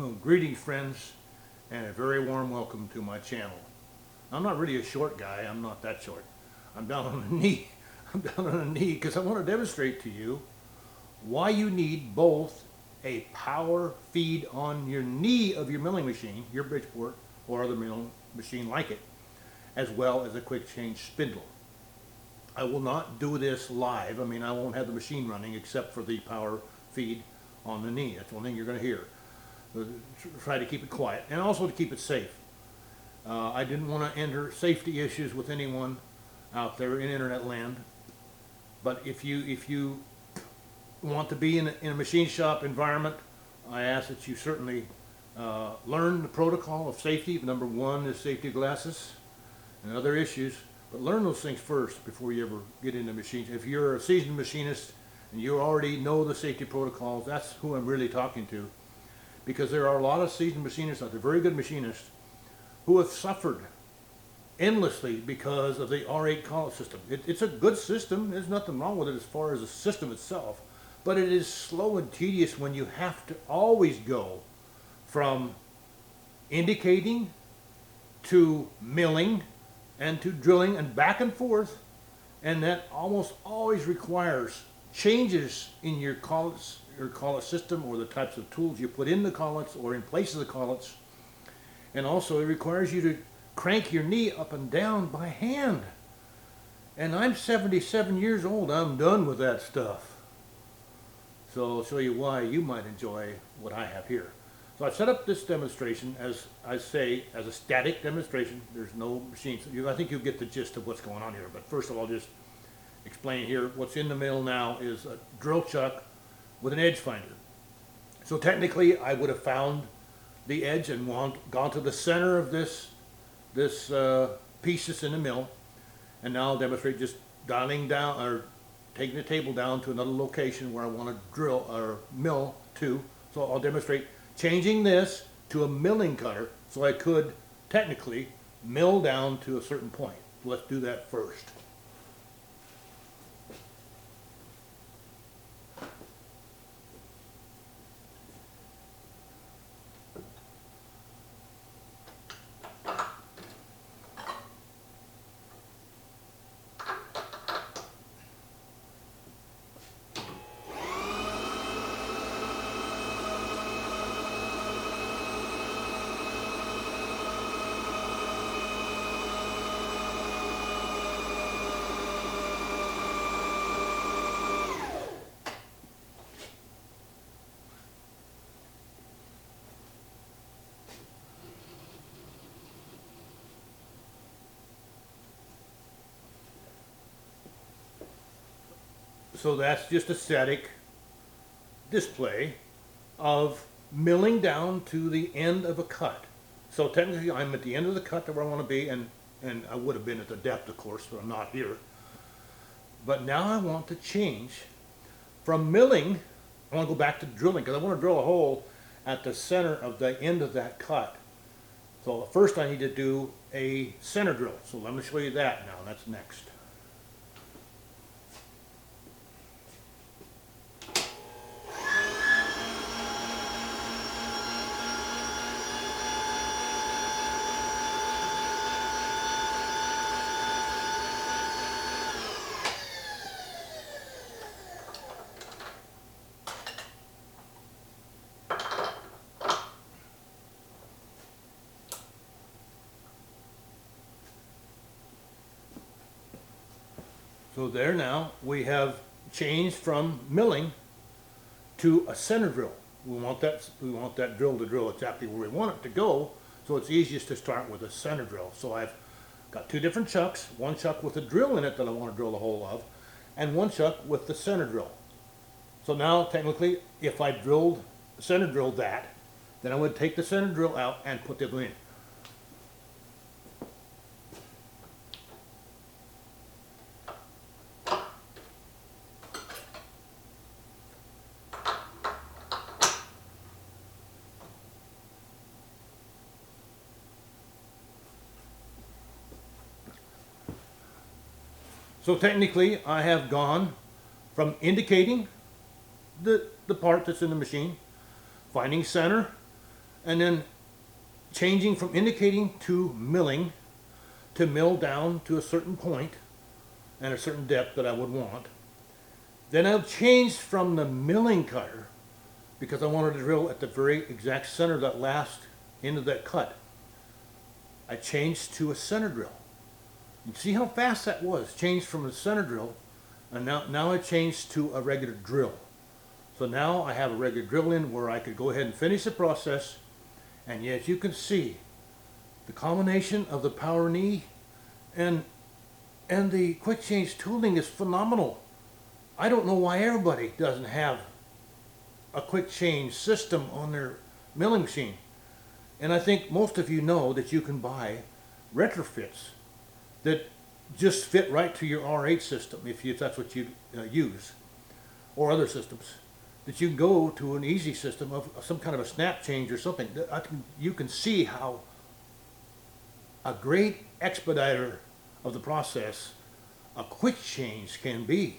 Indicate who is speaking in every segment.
Speaker 1: Greetings, friends, and a very warm welcome to my channel. I'm not really a short guy. I'm not that short. I'm down on a knee. I'm down on a knee because I want to demonstrate to you why you need both a power feed on your knee of your milling machine, your Bridgeport, or other milling machine like it, as well as a quick change spindle. I will not do this live. I mean, I won't have the machine running except for the power feed on the knee. That's the only thing you're going to hear. Try to keep it quiet and also to keep it safe. I didn't want to enter safety issues with anyone out there in internet land, but if you want to be in a machine shop environment, I ask that you certainly learn the protocol of safety. Number one is safety glasses and other issues, but learn those things first before you ever get into machines. If you're a seasoned machinist and you already know the safety protocols, that's who I'm really talking to. Because there are a lot of seasoned machinists out there, very good machinists, who have suffered endlessly because of the R8 collet system. It's a good system. There's nothing wrong with it as far as the system itself. But it is slow and tedious when you have to always go from indicating to milling and to drilling and back and forth. And that almost always requires changes in your collets, your collet system, or the types of tools you put in the collets or in place of the collets. And also it requires you to crank your knee up and down by hand. And I'm 77 years old. I'm done with that stuff. So I'll show you why you might enjoy what I have here. So I've set up this demonstration, as I say, as a static demonstration. There's no machines. I think you'll get the gist of what's going on here. But first of all, just explain here. What's in the mill now is a drill chuck with an edge finder. So technically I would have found the edge and gone to the center of this piece that's in the mill, and now I'll demonstrate just dialing down or taking the table down to another location where I want to drill or mill to. So I'll demonstrate changing this to a milling cutter so I could technically mill down to a certain point. So let's do that first. So that's just a static display of milling down to the end of a cut. So technically I'm at the end of the cut where I want to be, and I would have been at the depth, of course, but I'm not here. But now I want to change from milling. I want to go back to drilling because I want to drill a hole at the center of the end of that cut. So first I need to do a center drill. So let me show you that now. That's next. So there now we have changed from milling to a center drill. We want that drill to drill exactly where we want it to go, so it's easiest to start with a center drill. So I've got two different chucks, one chuck with a drill in it that I want to drill the hole of, and one chuck with the center drill. So now technically if I center drilled that, then I would take the center drill out and put the other in. So technically I have gone from indicating the part that's in the machine, finding center, and then changing from indicating to milling, to mill down to a certain point and a certain depth that I would want. Then I'll change from the milling cutter, because I wanted to drill at the very exact center of that last end of that cut. I changed to a center drill. You see how fast that was? Changed from a center drill, and now I changed to a regular drill. So now I have a regular drill in where I could go ahead and finish the process. And yet you can see the combination of the power knee and the quick change tooling is phenomenal. I don't know why everybody doesn't have a quick change system on their milling machine. And I think most of you know that you can buy retrofits that just fit right to your R8 system if that's what you use, or other systems. That you can go to an easy system of some kind of a snap change or something. You can see how a great expediter of the process a quick change can be.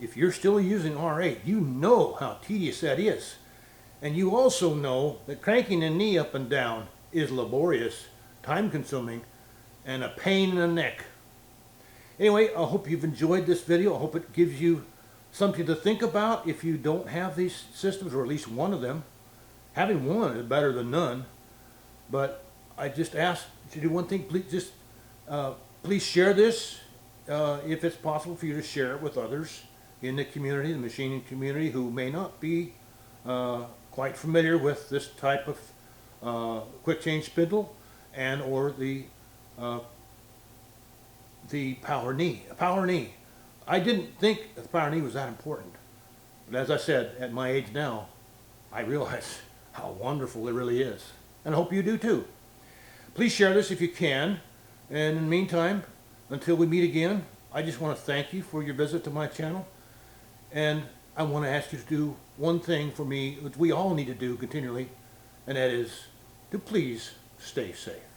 Speaker 1: If you're still using R8, you know how tedious that is. And you also know that cranking the knee up and down is laborious, time consuming, and a pain in the neck. Anyway, I hope you've enjoyed this video. I hope it gives you something to think about if you don't have these systems, or at least one of them. Having one is better than none. But I just ask you to do one thing. Please share this if it's possible for you to share it with others in the community, the machining community, who may not be quite familiar with this type of quick change spindle and or the power knee. A power knee. I didn't think the power knee was that important. But as I said, at my age now, I realize how wonderful it really is. And I hope you do too. Please share this if you can. And in the meantime, until we meet again, I just want to thank you for your visit to my channel. And I want to ask you to do one thing for me, which we all need to do continually, and that is to please stay safe.